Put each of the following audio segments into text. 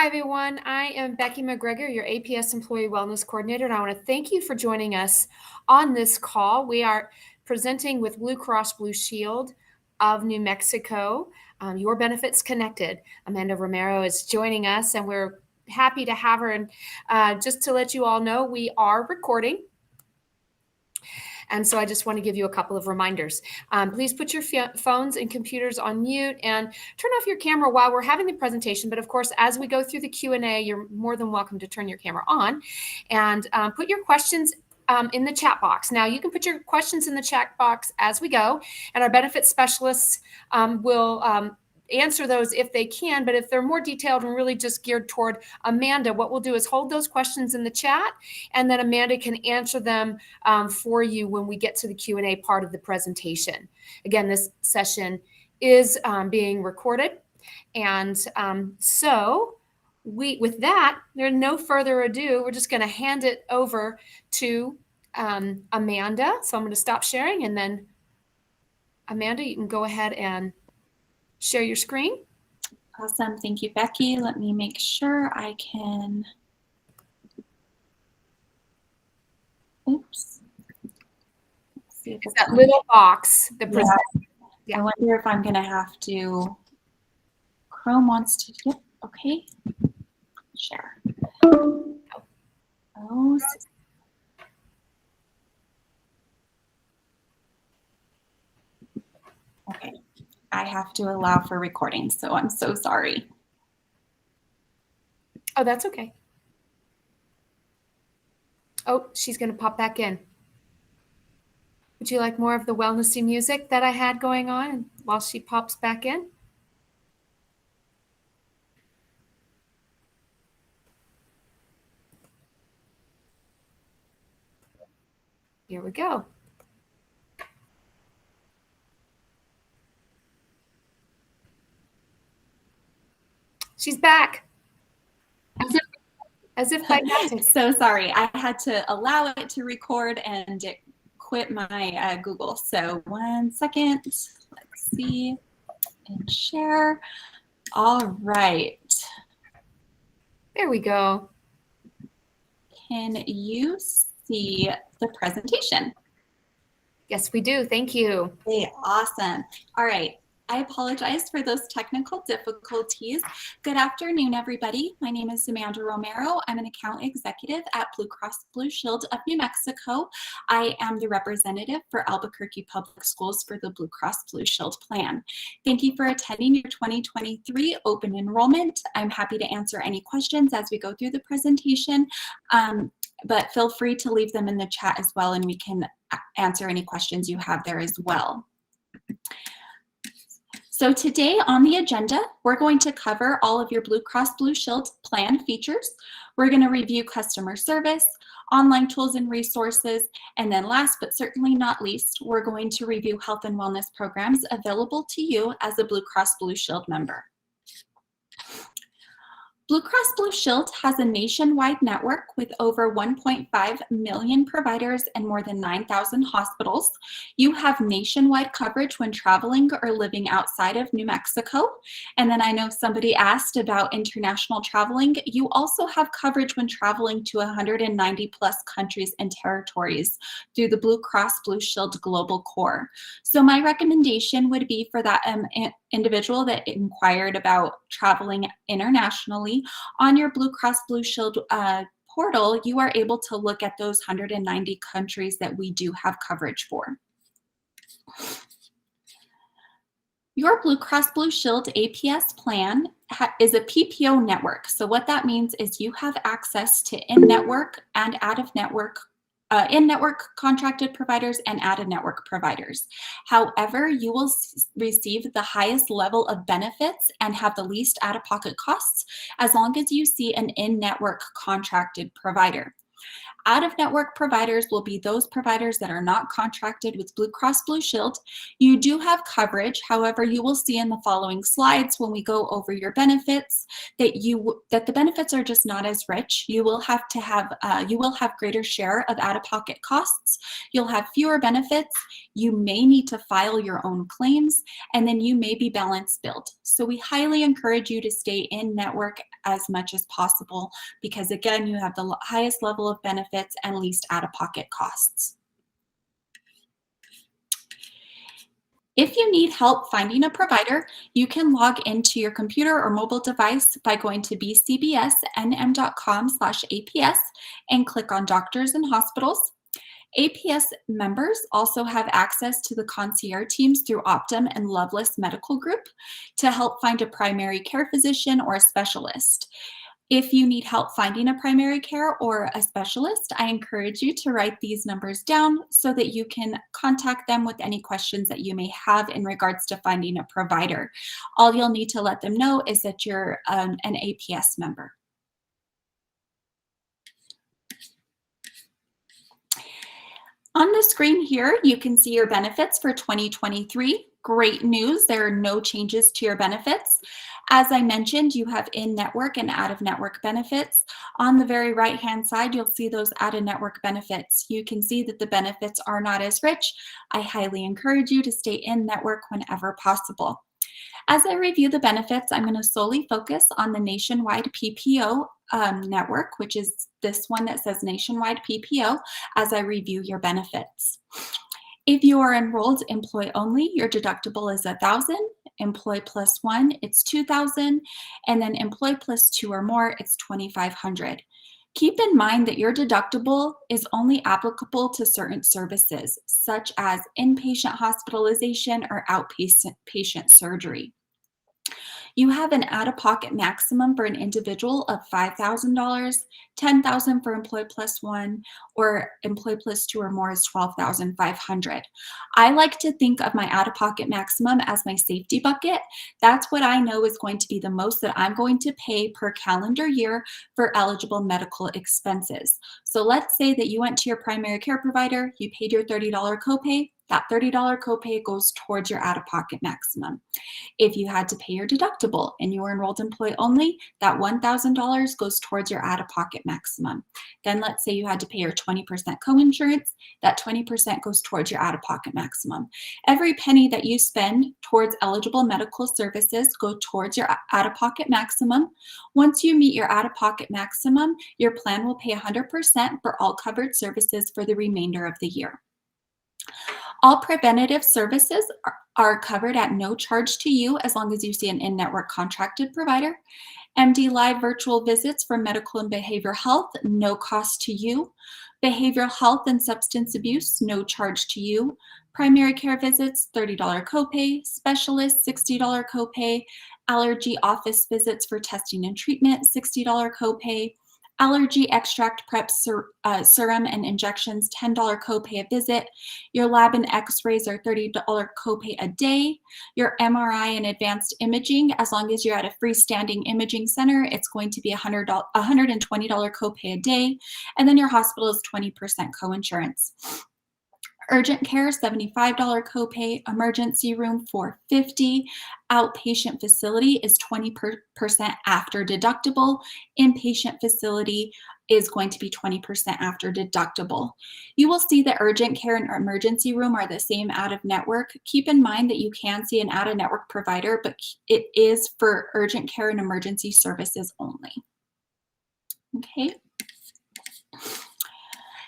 Hi, everyone. I am Becky McGregor, your APS Employee Wellness Coordinator, and I want to thank you for joining us on this call. We are presenting with Blue Cross Blue Shield of New Mexico, Your Benefits Connected. Amanda Romero is joining us, and we're happy to have her. And just to let you all know, we are recording. And so I just want to give you a couple of reminders. Please put your phones and computers on mute and turn off your camera while we're having the presentation. But of course, as we go through the Q&A, you're more than welcome to turn your camera on and put your questions in the chat box. Now, you can put your questions in the chat box as we go, and our benefits specialists will answer those if they can, but if they're more detailed and really just geared toward Amanda, what we'll do is hold those questions in the chat, and then Amanda can answer them for you when we get to the Q&A part of the presentation. Again, this session is being recorded, and so with that, there's no further ado, we're just going to hand it over to Amanda. So I'm going to stop sharing, and then Amanda, you can go ahead and share your screen. Awesome. Thank you, Becky. Let me make sure I can. Oops. Let's see if it's that little box. Yeah. I wonder if I'm going to have to. Chrome wants to. Yep. Okay. Share. Oh. Okay. I have to allow for recording, so I'm so sorry. Oh, that's okay. Oh, she's going to pop back in. Would you like more of the wellnessy music that I had going on while she pops back in? Here we go. She's back. As if by magic. So sorry, I had to allow it to record and it quit my Google. So 1 second, let's see, and share. All right. There we go. Can you see the presentation? Yes, we do. Thank you. Okay, awesome. All right. I apologize for those technical difficulties. Good afternoon, everybody. My name is Amanda Romero. I'm an account executive at Blue Cross Blue Shield of New Mexico. I am the representative for Albuquerque Public Schools for the Blue Cross Blue Shield plan. Thank you for attending your 2023 open enrollment. I'm happy to answer any questions as we go through the presentation, but feel free to leave them in the chat as well, and we can answer any questions you have there as well. So today on the agenda, we're going to cover all of your Blue Cross Blue Shield plan features. We're going to review customer service, online tools and resources, and then last but certainly not least, we're going to review health and wellness programs available to you as a Blue Cross Blue Shield member. Blue Cross Blue Shield has a nationwide network with over 1.5 million providers and more than 9,000 hospitals. You have nationwide coverage when traveling or living outside of New Mexico. And then I know somebody asked about international traveling. You also have coverage when traveling to 190 plus countries and territories through the Blue Cross Blue Shield Global Core. So my recommendation would be for that individual that inquired about traveling internationally, on your Blue Cross Blue Shield portal, you are able to look at those 190 countries that we do have coverage for. Your Blue Cross Blue Shield APS plan is a PPO network. So what that means is you have access to in-network and out-of-network in-network contracted providers and out-of-network providers. However, you will receive the highest level of benefits and have the least out-of-pocket costs as long as you see an in-network contracted provider. Out-of-network providers will be those providers that are not contracted with Blue Cross Blue Shield. You do have coverage. However, you will see in the following slides when we go over your benefits that the benefits are just not as rich. You will have greater share of out-of-pocket costs. You'll have fewer benefits. You may need to file your own claims, and then you may be balance billed. So we highly encourage you to stay in network as much as possible because, again, you have the highest level of benefits and least out-of-pocket costs. If you need help finding a provider, you can log into your computer or mobile device by going to bcbsnm.com/APS and click on Doctors and Hospitals. APS members also have access to the concierge teams through Optum and Loveless Medical Group to help find a primary care physician or a specialist. If you need help finding a primary care or a specialist, I encourage you to write these numbers down so that you can contact them with any questions that you may have in regards to finding a provider. All you'll need to let them know is that you're an APS member. On the screen here, you can see your benefits for 2023. Great news, there are no changes to your benefits. As I mentioned, you have in-network and out-of-network benefits. On the very right-hand side, you'll see those out-of-network benefits. You can see that the benefits are not as rich. I highly encourage you to stay in-network whenever possible. As I review the benefits, I'm going to solely focus on the nationwide PPO network, which is this one that says nationwide PPO, as I review your benefits. If you are enrolled employee only, your deductible is $1,000. Employee plus one, it's $2,000. And then employee plus two or more, it's $2,500. Keep in mind that your deductible is only applicable to certain services, such as inpatient hospitalization or outpatient surgery. You have an out-of-pocket maximum for an individual of $5,000, $10,000 for employee plus one, or employee plus two or more is $12,500. I like to think of my out-of-pocket maximum as my safety bucket. That's what I know is going to be the most that I'm going to pay per calendar year for eligible medical expenses. So let's say that you went to your primary care provider, you paid your $30 copay. That $30 copay goes towards your out-of-pocket maximum. If you had to pay your deductible and you were enrolled employee only, that $1,000 goes towards your out-of-pocket maximum. Then let's say you had to pay your 20% coinsurance, that 20% goes towards your out-of-pocket maximum. Every penny that you spend towards eligible medical services go towards your out-of-pocket maximum. Once you meet your out-of-pocket maximum, your plan will pay 100% for all covered services for the remainder of the year. All preventative services are covered at no charge to you as long as you see an in-network contracted provider. MD Live virtual visits for medical and behavioral health, no cost to you. Behavioral health and substance abuse, no charge to you. Primary care visits, $30 copay. Specialist, $60 copay. Allergy office visits for testing and treatment, $60 copay. Allergy extract prep serum and injections, $10 copay a visit. Your lab and x-rays are $30 copay a day. Your MRI and advanced imaging, as long as you're at a freestanding imaging center, it's going to be $120 copay a day. And then your hospital is 20% coinsurance. Urgent care, $75 copay. Emergency room, $450. Outpatient facility is 20% after deductible. Inpatient facility is going to be 20% after deductible. You will see that urgent care and emergency room are the same out-of-network. Keep in mind that you can see an out-of-network provider, but it is for urgent care and emergency services only. Okay.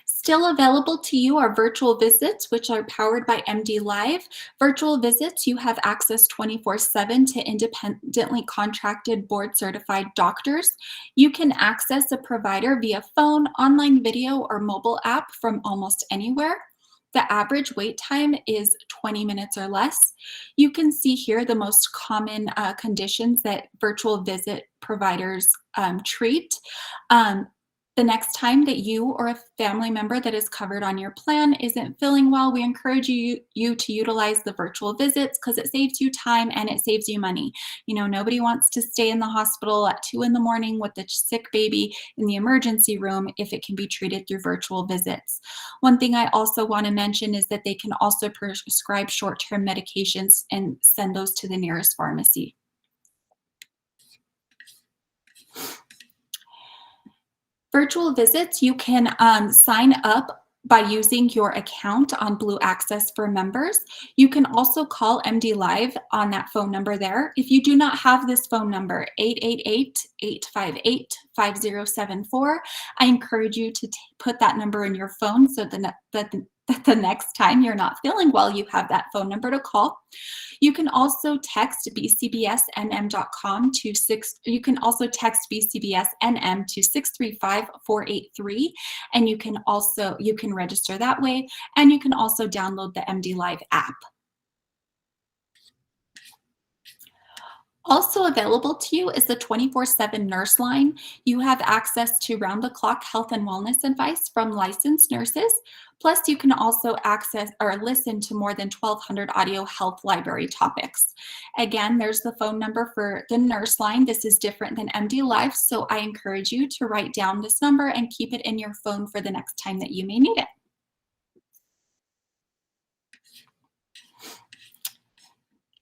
Still available to you are virtual visits, which are powered by MD Live. Virtual visits, you have access 24/7 to independently contracted board-certified doctors. You can access a provider via phone, online video, or mobile app from almost anywhere. The average wait time is 20 minutes or less. You can see here the most common conditions that virtual visit providers treat. The next time that you or a family member that is covered on your plan isn't feeling well, we encourage you to utilize the virtual visits because it saves you time and it saves you money. Nobody wants to stay in the hospital at 2 in the morning with a sick baby in the emergency room if it can be treated through virtual visits. One thing I also want to mention is that they can also prescribe short-term medications and send those to the nearest pharmacy. Virtual visits, you can sign up by using your account on Blue Access for members. You can also call MD Live on that phone number there. If you do not have this phone number, 888-858-5074, I encourage you to put that number in your phone so that the next time you're not feeling well, you have that phone number to call. You can also text bcbsnm.com to you can also text bcbsnm to 635-483, and you can register that way, and you can also download the MD Live app. Also available to you is the 24/7 nurse line. You have access to round-the-clock health and wellness advice from licensed nurses. Plus, you can also access or listen to more than 1,200 audio health library topics. Again, there's the phone number for the nurse line. This is different than MD Live, so I encourage you to write down this number and keep it in your phone for the next time that you may need it.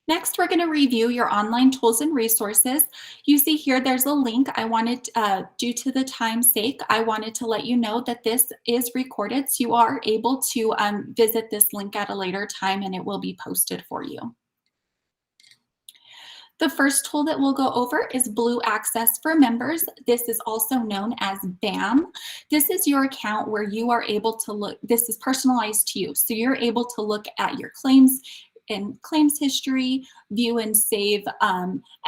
Next, we're going to review your online tools and resources. You see here, there's a link. Due to the time's sake, I wanted to let you know that this is recorded, so you are able to visit this link at a later time, and it will be posted for you. The first tool that we'll go over is Blue Access for members. This is also known as BAM. This is your account where you are able to look, this is personalized to you. So you're able to look at your claims and claims history, view and save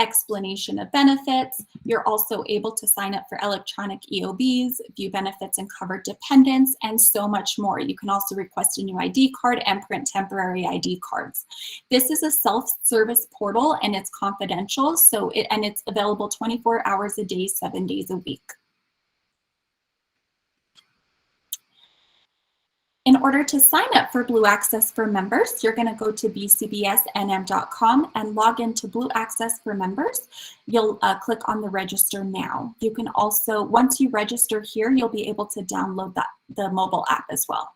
explanation of benefits. You're also able to sign up for electronic EOBs, view benefits and covered dependents, and so much more. You can also request a new ID card and print temporary ID cards. This is a self-service portal and it's confidential, and it's available 24 hours a day, 7 days a week. In order to sign up for Blue Access for members, you're going to go to bcbsnm.com and log into Blue Access for members. You'll click on the register now. You can also, once you register here, you'll be able to download the mobile app as well.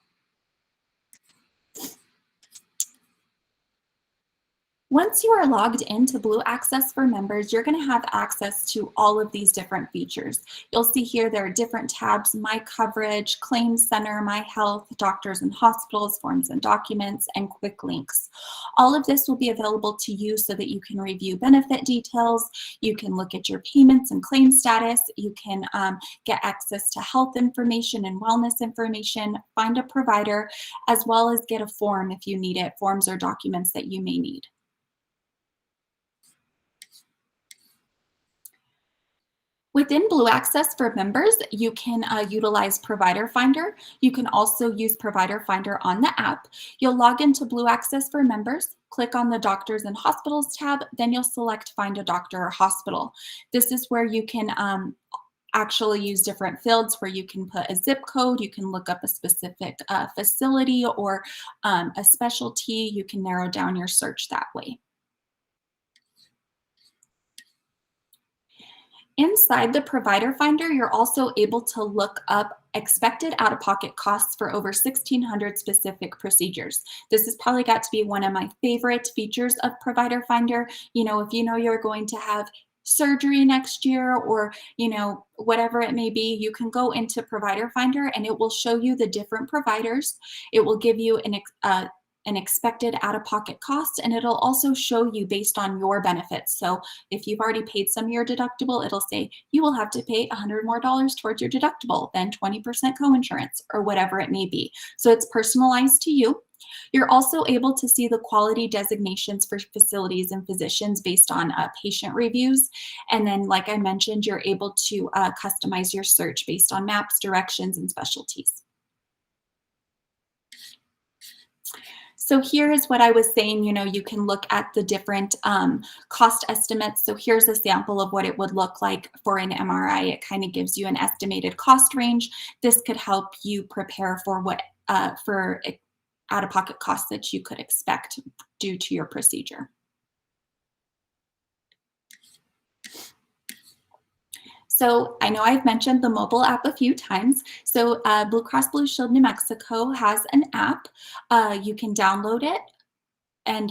Once you are logged into Blue Access for members, you're going to have access to all of these different features. You'll see here there are different tabs: My Coverage, Claims Center, My Health, Doctors and Hospitals, Forms and Documents, and Quick Links. All of this will be available to you so that you can review benefit details, you can look at your payments and claim status, you can get access to health information and wellness information, find a provider, as well as get a form if you need it, forms or documents that you may need. Within Blue Access for members, you can utilize Provider Finder. You can also use Provider Finder on the app. You'll log into Blue Access for members, click on the Doctors and Hospitals tab, then you'll select Find a Doctor or Hospital. This is where you can actually use different fields where you can put a zip code, you can look up a specific facility or a specialty. You can narrow down your search that way. Inside the Provider Finder, you're also able to look up expected out-of-pocket costs for over 1,600 specific procedures. This has probably got to be one of my favorite features of Provider Finder. If you know you're going to have surgery next year or, whatever it may be, you can go into Provider Finder and it will show you the different providers. It will give you an expected out-of-pocket cost, and it'll also show you based on your benefits. So if you've already paid some of your deductible, it'll say you will have to pay $100 more towards your deductible, then 20% coinsurance, or whatever it may be. So it's personalized to you. You're also able to see the quality designations for facilities and physicians based on patient reviews. And then, like I mentioned, you're able to customize your search based on maps, directions, and specialties. So here is what I was saying, you can look at the different cost estimates. So here's a sample of what it would look like for an MRI. It kind of gives you an estimated cost range. This could help you prepare for for out-of-pocket costs that you could expect due to your procedure. So I know I've mentioned the mobile app a few times. So Blue Cross Blue Shield New Mexico has an app. You can download it, and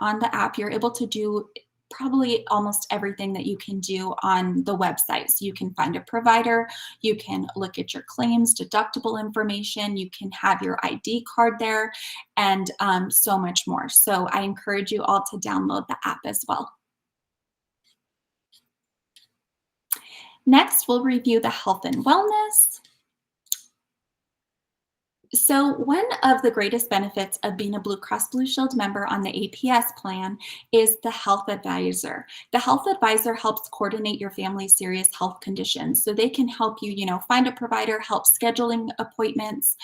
on the app, you're able to do probably almost everything that you can do on the website. So you can find a provider, you can look at your claims, deductible information, you can have your ID card there, and so much more. So I encourage you all to download the app as well. Next, we'll review the health and wellness. So one of the greatest benefits of being a Blue Cross Blue Shield member on the APS plan is the health advisor. The health advisor helps coordinate your family's serious health conditions. So they can help you, find a provider, help scheduling appointments.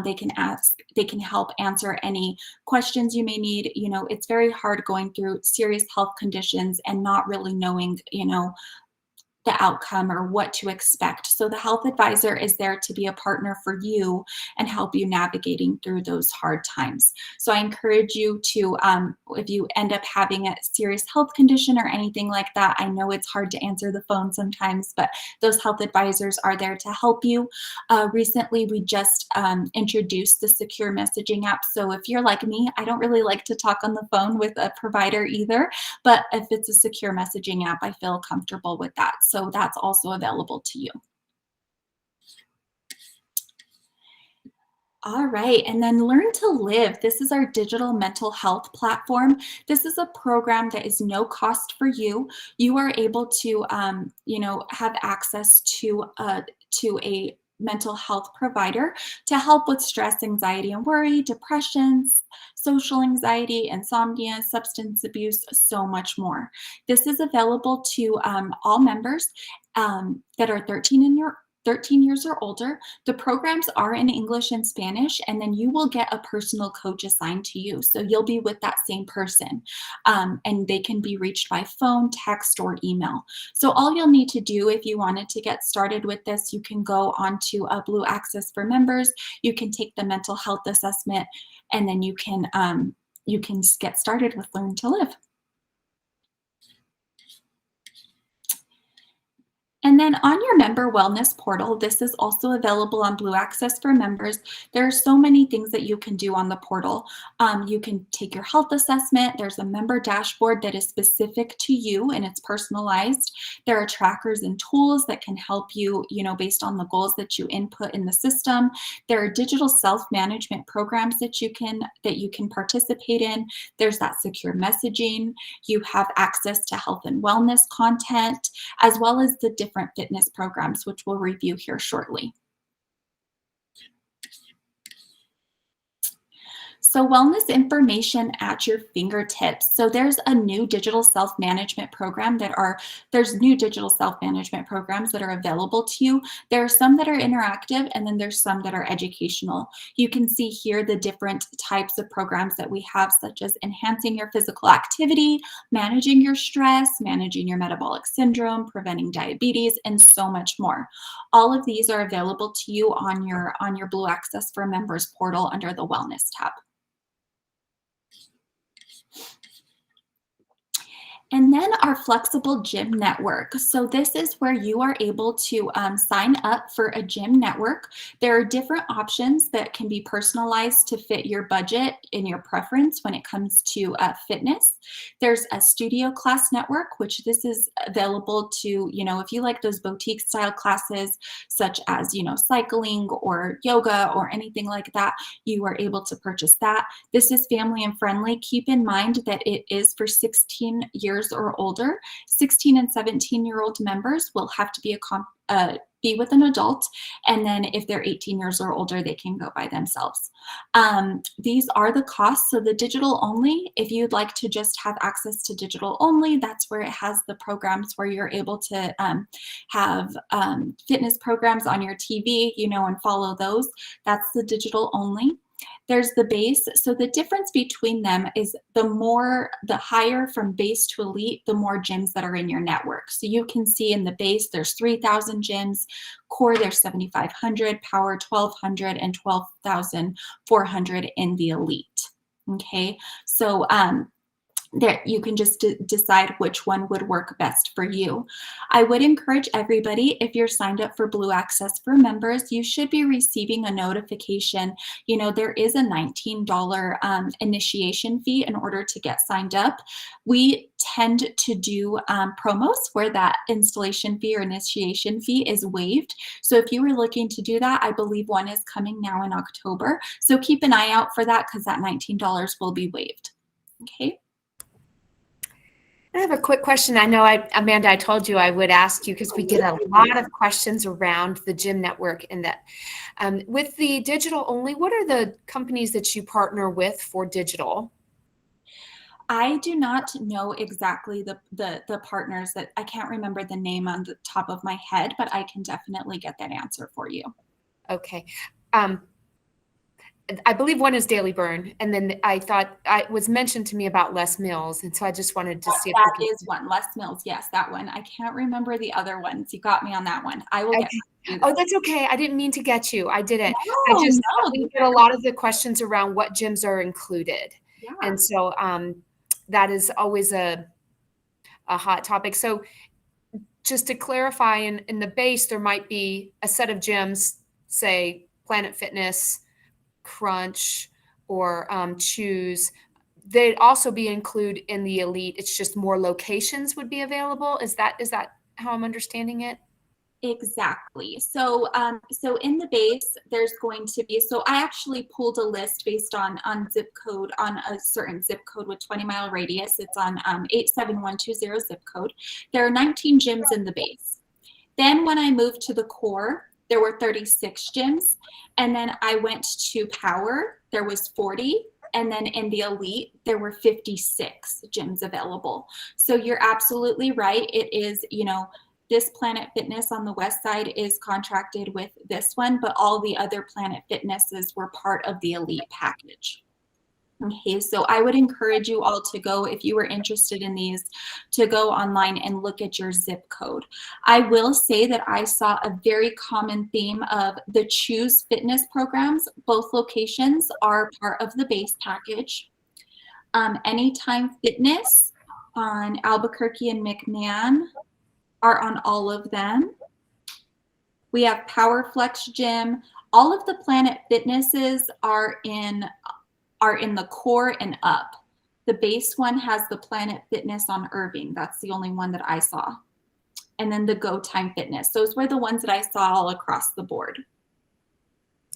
They can help answer any questions you may need. It's very hard going through serious health conditions and not really knowing, the outcome or what to expect. So the health advisor is there to be a partner for you and help you navigating through those hard times. So I encourage you to, if you end up having a serious health condition or anything like that, I know it's hard to answer the phone sometimes, but those health advisors are there to help you. Recently, we just introduced the secure messaging app. So if you're like me, I don't really like to talk on the phone with a provider either, but if it's a secure messaging app, I feel comfortable with that. So that's also available to you. All right, and then Learn to Live. This is our digital mental health platform. This is a program that is no cost for you. You are able to, have access to a mental health provider to help with stress, anxiety, and worry, depressions, social anxiety, insomnia, substance abuse, so much more. This is available to all members that are 13 years or older. The programs are in English and Spanish, and then you will get a personal coach assigned to you. So you'll be with that same person, and they can be reached by phone, text, or email. So all you'll need to do if you wanted to get started with this, you can go onto Blue Access for members. You can take the mental health assessment, and then you can get started with Learn to Live. And then on your member wellness portal, this is also available on Blue Access for members. There are so many things that you can do on the portal. You can take your health assessment. There's a member dashboard that is specific to you and it's personalized. There are trackers and tools that can help you, based on the goals that you input in the system. There are digital self-management programs that you can participate in. There's that secure messaging. You have access to health and wellness content, as well as the different fitness programs, which we'll review here shortly. So wellness information at your fingertips. So there's a new digital self-management program there's new digital self-management programs that are available to you. There are some that are interactive, and then there's some that are educational. You can see here the different types of programs that we have, such as enhancing your physical activity, managing your stress, managing your metabolic syndrome, preventing diabetes, and so much more. All of these are available to you on your Blue Access for Members portal under the Wellness tab. And then our flexible gym network. So this is where you are able to sign up for a gym network. There are different options that can be personalized to fit your budget and your preference when it comes to fitness. There's a studio class network, which this is available to, if you like those boutique style classes, such as, cycling or yoga or anything like that, you are able to purchase that. This is family and friendly. Keep in mind that it is for 16 years or older. 16 and 17-year-old members will have to be with an adult, and then if they're 18 years or older, they can go by themselves. These are the costs. So the digital only, if you'd like to just have access to digital only, that's where it has the programs where you're able to have fitness programs on your TV, and follow those. That's the digital only. There's the base. So the difference between them is the higher from base to elite, the more gyms that are in your network. So you can see in the base, there's 3,000 gyms, core, there's 7,500, power, 1,200, and 12,400 in the elite. Okay, so that you can just decide which one would work best for you. I would encourage everybody, if you're signed up for Blue Access for members, you should be receiving a notification. You know, there is a $19 initiation fee in order to get signed up. We tend to do promos where that installation fee or initiation fee is waived. So if you were looking to do that, I believe one is coming now in October. So keep an eye out for that because that $19 will be waived. Okay. I have a quick question. I know, Amanda, I told you I would ask you because we get a lot of questions around the gym network and that. With the digital only, what are the companies that you partner with for digital? I do not know exactly the partners that I can't remember the name on the top of my head, but I can definitely get that answer for you. Okay. I believe one is Daily Burn, and then I thought it was mentioned to me about Les Mills, and so I just wanted to see if That we could. is one. Les Mills, yes, that one. I can't remember the other ones. You got me on that one. I will get Okay. back to you Oh, though. that's okay. I didn't mean to get you. I didn't. I No, just no, we get a lot of the questions around what gyms are included, yeah. and so that is always a hot topic. So just to clarify, in the base, there might be a set of gyms, say Planet Fitness, Crunch, or Choose. They'd also be included in the elite. It's just more locations would be available. Is that how I'm understanding it? Exactly. So in the base, there's going to be, so I actually pulled a list based on zip code, on a certain zip code with 20-mile radius. It's on 87120 zip code. There are 19 gyms in the base. Then when I moved to the core, there were 36 gyms. And then I went to power, there was 40. And then in the elite, there were 56 gyms available. So you're absolutely right. It is, you know, this Planet Fitness on the west side is contracted with this one, but all the other Planet Fitnesses were part of the elite package. Okay, so I would encourage you all to go, if you were interested in these, to go online and look at your zip code. I will say that I saw a very common theme of the Choose Fitness programs. Both locations are part of the base package. Anytime Fitness on Albuquerque and McMahon are on all of them. We have Power Flex Gym. All of the Planet Fitnesses are in the core and up. The base one has the Planet Fitness on Irving. That's the only one that I saw. And then the Go Time Fitness. Those were the ones that I saw all across the board.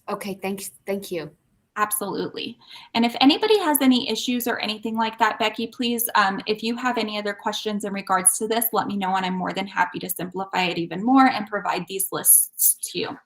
Okay, thanks. Thank you. Absolutely. And if anybody has any issues or anything like that, Becky, please, if you have any other questions in regards to this, let me know, and I'm more than happy to simplify it even more and provide these lists to you.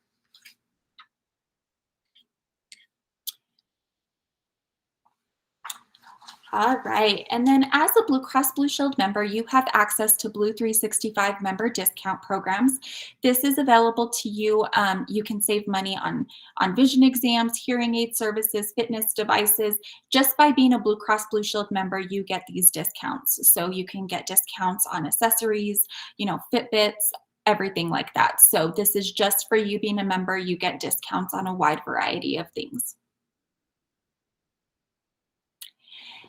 All right. And then as a Blue Cross Blue Shield member, you have access to Blue 365 member discount programs. This is available to you. You can save money on vision exams, hearing aid services, fitness devices. Just by being a Blue Cross Blue Shield member, you get these discounts. So you can get discounts on accessories, you know, Fitbits, everything like that. So this is just for you being a member. You get discounts on a wide variety of things.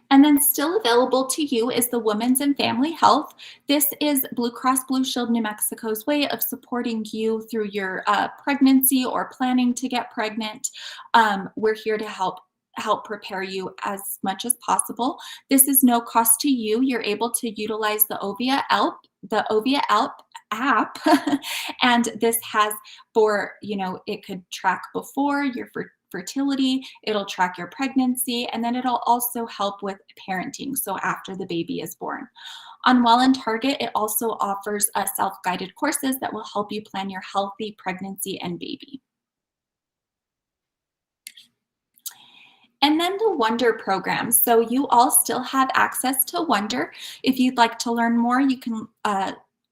And then still available to you is the Women's and Family Health. This is Blue Cross Blue Shield New Mexico's way of supporting you through your pregnancy or planning to get pregnant. We're here to help prepare you as much as possible. This is no cost to you. You're able to utilize the Ovia app and this has for, you know, it could track before your fertility, it'll track your pregnancy, and then it'll also help with parenting, so after the baby is born. On Well and Target, it also offers self-guided courses that will help you plan your healthy pregnancy and baby. And then the Wonder program. So you all still have access to Wonder. If you'd like to learn more, you can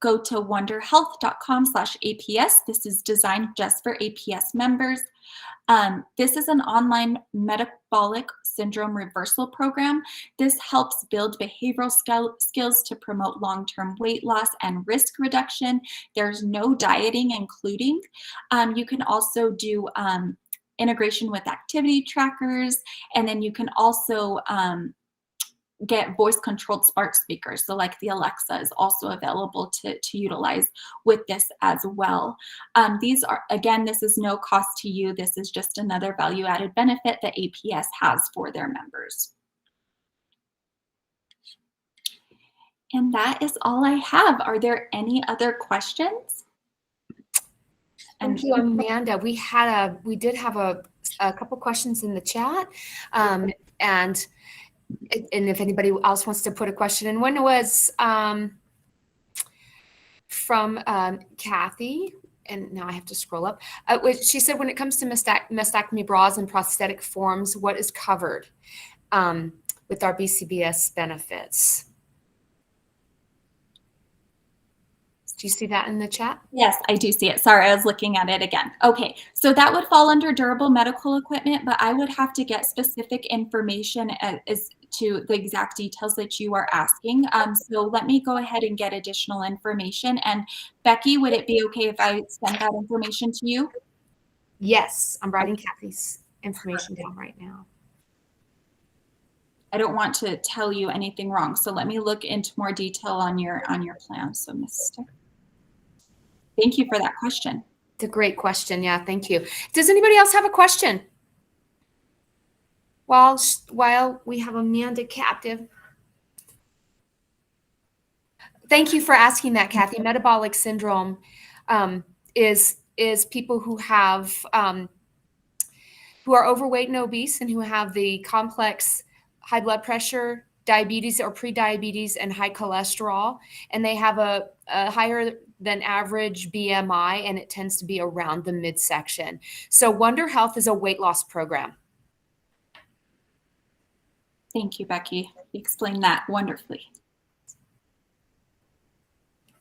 go to wonderhealth.com/APS. This is designed just for APS members. This is an online metabolic syndrome reversal program. This helps build behavioral skills to promote long-term weight loss and risk reduction. There's no dieting including. You can also do integration with activity trackers, and then you can also get voice controlled smart speakers. So like the Alexa is also available to utilize with this as well. These are, again, this is no cost to you. This is just another value added benefit that APS has for their members. And that is all I have. Are there any other questions? Thank you, Amanda. We did have a couple questions in the chat. And if anybody else wants to put a question in, one was from Kathy, and now I have to scroll up. She said, when it comes to mastectomy bras and prosthetic forms, what is covered with our BCBS benefits? Do you see that in the chat? Yes, I do see it. Sorry, I was looking at it again. Okay, so that would fall under durable medical equipment, but I would have to get specific information as to the exact details that you are asking. So let me go ahead and get additional information. And Becky, would it be okay if I send that information to you? Yes, I'm writing Kathy's information down right now. I don't want to tell you anything wrong, so let me look into more detail on your plan. So, thank you for that question. It's a great question. Yeah, thank you. Does anybody else have a question? While we have Amanda captive. Thank you for asking that, Kathy. Metabolic syndrome is people who have who are overweight and obese and who have the complex high blood pressure, diabetes or pre-diabetes, and high cholesterol, and they have a higher than average BMI, and it tends to be around the midsection. So Wonder Health is a weight loss program. Thank you, Becky. You explained that wonderfully.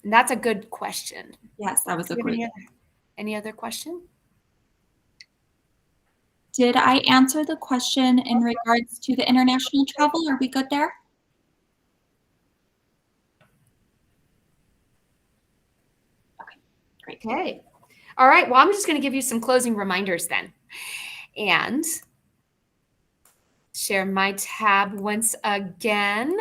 And that's a good question. Yes, that was a great. Any other question? Did I answer the question in regards to the international travel? Are we good there? Okay, great. Okay. All right. Well, I'm just going to give you some closing reminders then. And share my tab once again.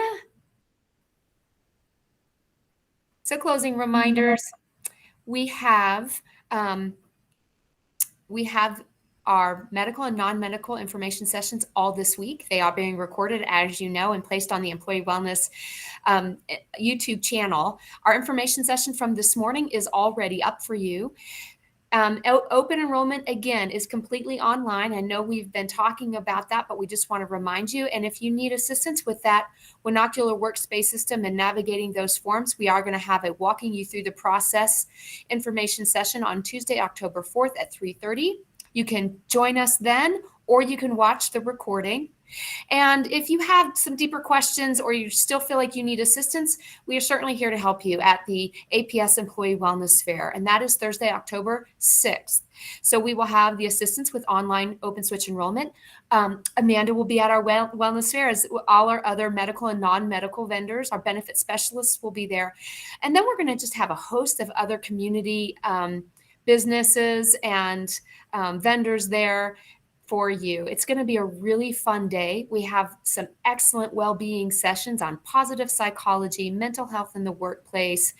So closing reminders, we have our medical and non-medical information sessions all this week. They are being recorded, as you know, and placed on the Employee Wellness YouTube channel. Our information session from this morning is already up for you. Open enrollment, again, is completely online. I know we've been talking about that, but we just want to remind you. And if you need assistance with that Winocular workspace system and navigating those forms, we are going to have a walking you through the process information session on Tuesday, October 4th at 3:30. You can join us then, or you can watch the recording. And if you have some deeper questions or you still feel like you need assistance, we are certainly here to help you at the APS Employee Wellness Fair. And that is Thursday, October 6th. So we will have the assistance with online open switch enrollment. Amanda will be at our wellness fair, as all our other medical and non-medical vendors. Our benefit specialists will be there. And then we're going to just have a host of other community businesses and vendors there for you. It's going to be a really fun day. We have some excellent well-being sessions on positive psychology, mental health in the workplace,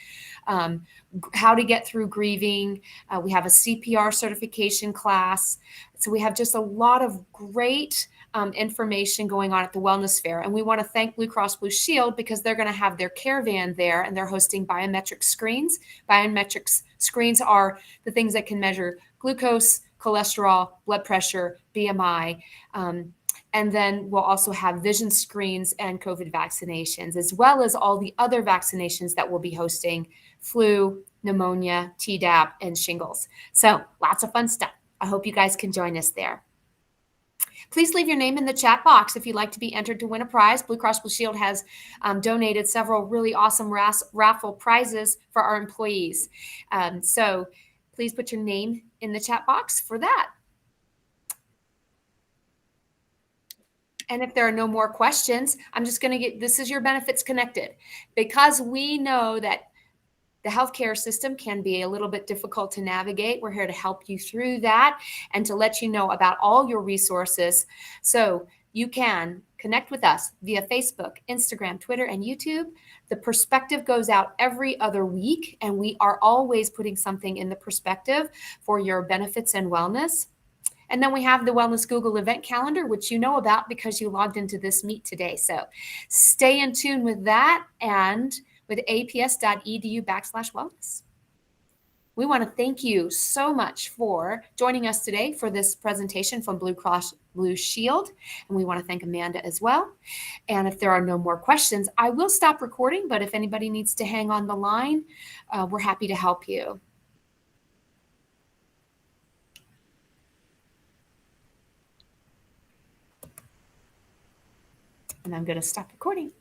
how to get through grieving. We have a CPR certification class. So we have just a lot of great information going on at the Wellness Fair. And we want to thank Blue Cross Blue Shield because they're going to have their caravan there, and they're hosting biometric screens. Biometric screens are the things that can measure glucose, cholesterol, blood pressure, BMI. And then we'll also have vision screens and COVID vaccinations, as well as all the other vaccinations that we'll be hosting: flu, pneumonia, Tdap, and shingles. So lots of fun stuff. I hope you guys can join us there. Please leave your name in the chat box if you'd like to be entered to win a prize. Blue Cross Blue Shield has donated several really awesome raffle prizes for our employees. So please put your name in the chat box for that. And if there are no more questions, I'm just going to get, this is your benefits connected, because we know that the healthcare system can be a little bit difficult to navigate. We're here to help you through that and to let you know about all your resources. So you can connect with us via Facebook, Instagram, Twitter, and YouTube. The perspective goes out every other week, and we are always putting something in the perspective for your benefits and wellness. And then we have the Wellness Google event calendar, which you know about because you logged into this meet today. So stay in tune with that and with aps.edu/wellness. We want to thank you so much for joining us today for this presentation from Blue Cross Blue Shield. And we want to thank Amanda as well. And if there are no more questions, I will stop recording. But if anybody needs to hang on the line, we're happy to help you. And I'm going to stop recording.